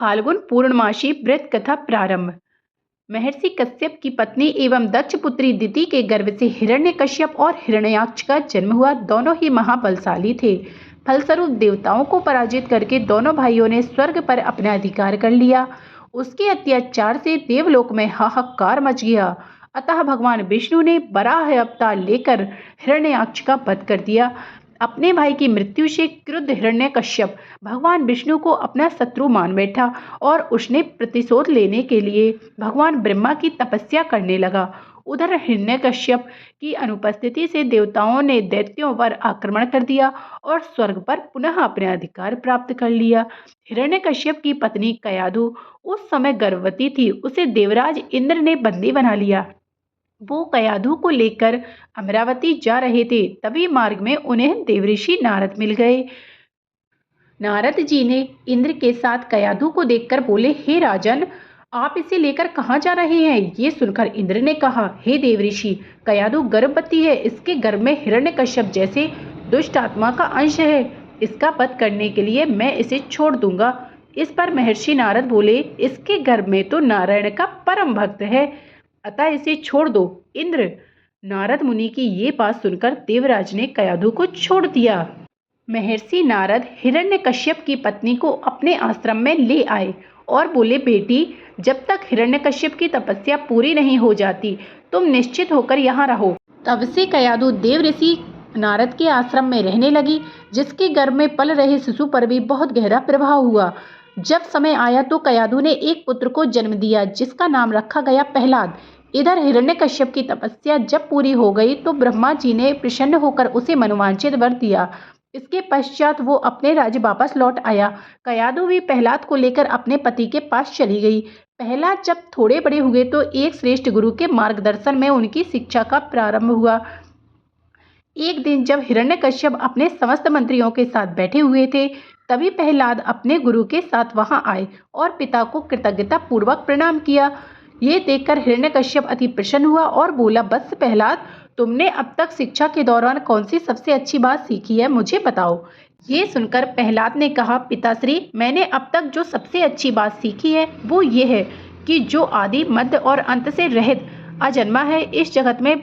फाल्गुन पूर्णमासी व्रत कथा प्रारंभ। महर्षि कश्यप की पत्नी एवं दक्ष पुत्री दिति के गर्भ से हिरण्यकश्यप और हिरण्याक्ष का जन्म हुआ। दोनों ही महाबलशाली थे। फलस्वरूप देवताओं को पराजित करके दोनों भाइयों ने स्वर्ग पर अपना अधिकार कर लिया। उसके अत्याचार से देवलोक में हाहाकार मच गया। अतः भगवान विष्णु ने वराह अवतार लेकर हिरण्याक्ष का वध कर दिया। अपने भाई की मृत्यु से क्रुद्ध हिरण्यकश्यप भगवान विष्णु को अपना शत्रु मान बैठा और उसने प्रतिशोध लेने के लिए भगवान ब्रह्मा की तपस्या करने लगा। उधर हिरण्यकश्यप की अनुपस्थिति से देवताओं ने दैत्यों पर आक्रमण कर दिया और स्वर्ग पर पुनः अपने अधिकार प्राप्त कर लिया। हिरण्यकश्यप की पत्नी कयाधु उस समय गर्भवती थी। उसे देवराज इंद्र ने बंदी बना लिया। वो कयाधु को लेकर अमरावती जा रहे थे। तभी मार्ग में उन्हें देवऋषि नारद मिल गए। नारद जी ने इंद्र के साथ कयाधु को देखकर बोले, हे राजन, आप इसे लेकर कहाँ जा रहे हैं? ये सुनकर इंद्र ने कहा, हे देवऋषि, कयाधु गर्भवती है। इसके गर्भ में हिरण्यकश्यप जैसे दुष्ट आत्मा का अंश है। इसका वध करने के लिए मैं इसे छोड़ दूंगा। इस पर महर्षि नारद बोले, इसके गर्भ में तो नारायण का परम भक्त है, अतः इसे छोड़ दो। इंद्र नारद मुनि की ये बात सुनकर देवराज ने कयाधु को छोड़ दिया। महर्षि नारद हिरण्यकश्यप की पत्नी को अपने आश्रम में ले आए और बोले, बेटी, जब तक हिरण्यकश्यप की तपस्या पूरी नहीं हो जाती तुम निश्चित होकर यहाँ रहो। तब से कयाधु देवऋषि नारद के आश्रम में रहने लगी, जिसके गर्भ में पल रहे शिशु पर भी बहुत गहरा प्रभाव हुआ। जब समय आया तो कयाधु ने एक पुत्र को जन्म दिया, जिसका नाम रखा गया प्रहलाद। इधर हिरण्यकश्यप की तपस्या जब पूरी हो गई तो ब्रह्मा जी ने प्रसन्न होकर उसे मनोवांछित वर दिया। इसके पश्चात वो अपने राज्य वापस लौट आया। कयाधु भी प्रहलाद को लेकर अपने पति के पास चली गई। प्रहलाद जब थोड़े बड़े हुए तो एक श्रेष्ठ गुरु के मार्गदर्शन में उनकी शिक्षा का प्रारंभ हुआ। एक दिन जब हिरण्यकश्यप अपने समस्त मंत्रियों के साथ बैठे हुए थे, तभी प्रहलाद अपने गुरु के साथ वहां आए और पिता को कृतज्ञता पूर्वक प्रणाम किया। ये देखकर हिरण्यकश्यप अति प्रसन्न हुआ और बोला, बस प्रहलाद, तुमने अब तक शिक्षा के दौरान कौन सी सबसे अच्छी बात सीखी है, मुझे बताओ। ये सुनकर प्रहलाद ने कहा, पिताश्री, मैंने अब तक जो सबसे अच्छी बात सीखी है वो ये है कि जो आदि मध्य और अंत से रहित अजन्मा है, इस जगत में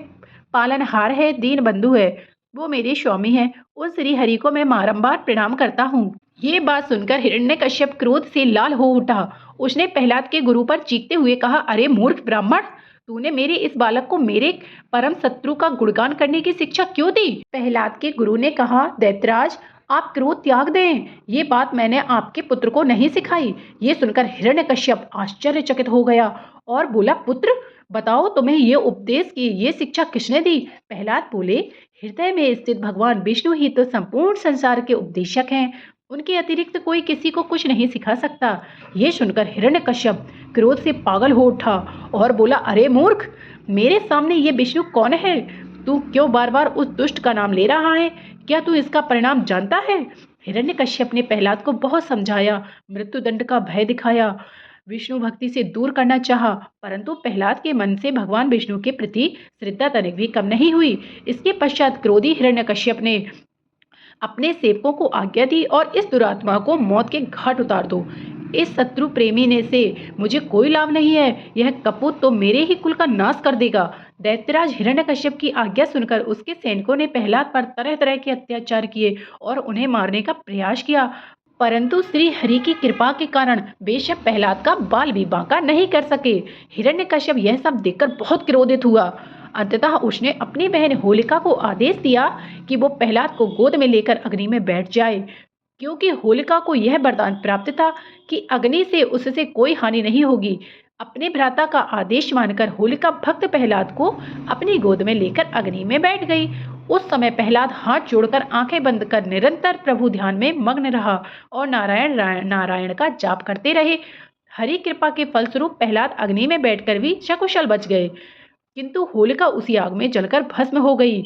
पालनहार है, दीन बंधु है, वो मेरे स्वामी है। उन श्री हरि को मैं बारंबार प्रणाम करता हूँ। ये बात सुनकर हिरण्यकश्यप क्रोध से लाल हो उठा। उसने प्रहलाद के गुरु पर चीखते हुए कहा, अरे मूर्ख ब्राह्मण, तूने मेरे इस बालक को मेरे परम शत्रु का गुणगान करने की शिक्षा क्यों दी? प्रहलाद के गुरु ने कहा, दैत्यराज, आप क्रोध त्याग दें। ये बात मैंने आपके पुत्र को नहीं सिखाई। ये सुनकर हिरण्यकश्यप आश्चर्यचकित हो गया और बोला, पुत्र, बताओ, तुम्हें ये उपदेश की ये शिक्षा किसने दी? प्रहलाद बोले, हृदय में स्थित भगवान विष्णु ही तो संपूर्ण संसार के उपदेशक हैं। उनके अतिरिक्त कोई किसी को कुछ नहीं सिखा सकता। ये सुनकर हिरण्यकश्यप क्रोध से पागल हो उठा और बोला, अरे मूर्ख, मेरे सामने ये विष्णु कौन है? तू क्यों बार बार उस दुष्ट का नाम ले रहा है? क्या तू इसका परिणाम जानता है? हिरण्यकश्यप ने प्रहलाद को बहुत समझाया, मृत्युदंड का भय दिखाया, विष्णु भक्ति से दूर करना चाहा, परंतु प्रहलाद के मन से भगवान विष्णु के प्रति श्रद्धा तनिक भी कम नहीं हुई। इसके पश्चात क्रोधी हिरण्यकश्यप ने अपने सेवकों को आज्ञा दी और इस दुरात्मा को मौत के घाट उतार दो। इस शत्रु प्रेमी ने से मुझे कोई लाभ नहीं है। यह कपूत तो मेरे ही कुल का नाश कर देगा। दैत्यराज हिरण्यकश्यप की आज्ञा सुनकर उसके सैनिकों ने प्रहलाद पर तरह तरह के अत्याचार किए और उन्हें मारने का प्रयास किया, परंतु श्री हरि की कृपा के कारण बेशक प्रहलाद का बाल भी बांका नहीं कर सके। हिरण्यकश्यप यह सब देखकर बहुत क्रोधित हुआ। अंततः उसने अपनी बहन होलिका को आदेश दिया कि वो प्रहलाद को गोद में लेकर अग्नि में बैठ जाए, क्योंकि होलिका को यह वरदान प्राप्त था कि अग्नि से उससे कोई हानि नहीं होगी। अपने भ्राता का आदेश मानकर होलिका भक्त प्रहलाद को अपनी गोद में लेकर अग्नि में बैठ गई। उस समय प्रहलाद हाथ जोड़कर आंखें बंद कर निरंतर प्रभु ध्यान में मग्न रहा और नारायण का जाप करते रहे। हरि कृपा के फलस्वरूप प्रहलाद अग्नि में बैठकर भी सकुशल बच गए, किंतु होलिका उसी आग में जलकर भस्म हो गई।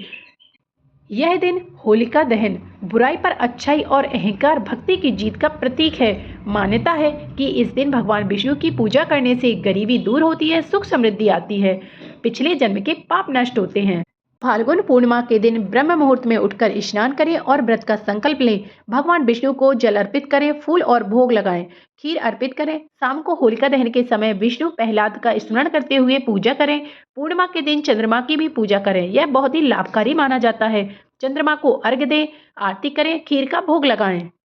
यह दिन होलिका दहन बुराई पर अच्छाई और अहंकार भक्ति की जीत का प्रतीक है। मान्यता है कि इस दिन भगवान विष्णु की पूजा करने से गरीबी दूर होती है, सुख समृद्धि आती है, पिछले जन्म के पाप नष्ट होते हैं। फाल्गुन पूर्णिमा के दिन ब्रह्म मुहूर्त में उठकर स्नान करें और व्रत का संकल्प लें। भगवान विष्णु को जल अर्पित करें, फूल और भोग लगाएं, खीर अर्पित करें। शाम को होलिका दहन के समय विष्णु प्रहलाद का स्मरण करते हुए पूजा करें। पूर्णिमा के दिन चंद्रमा की भी पूजा करें, यह बहुत ही लाभकारी माना जाता है। चंद्रमा को अर्घ्य दें, आरती करें, खीर का भोग लगाएं।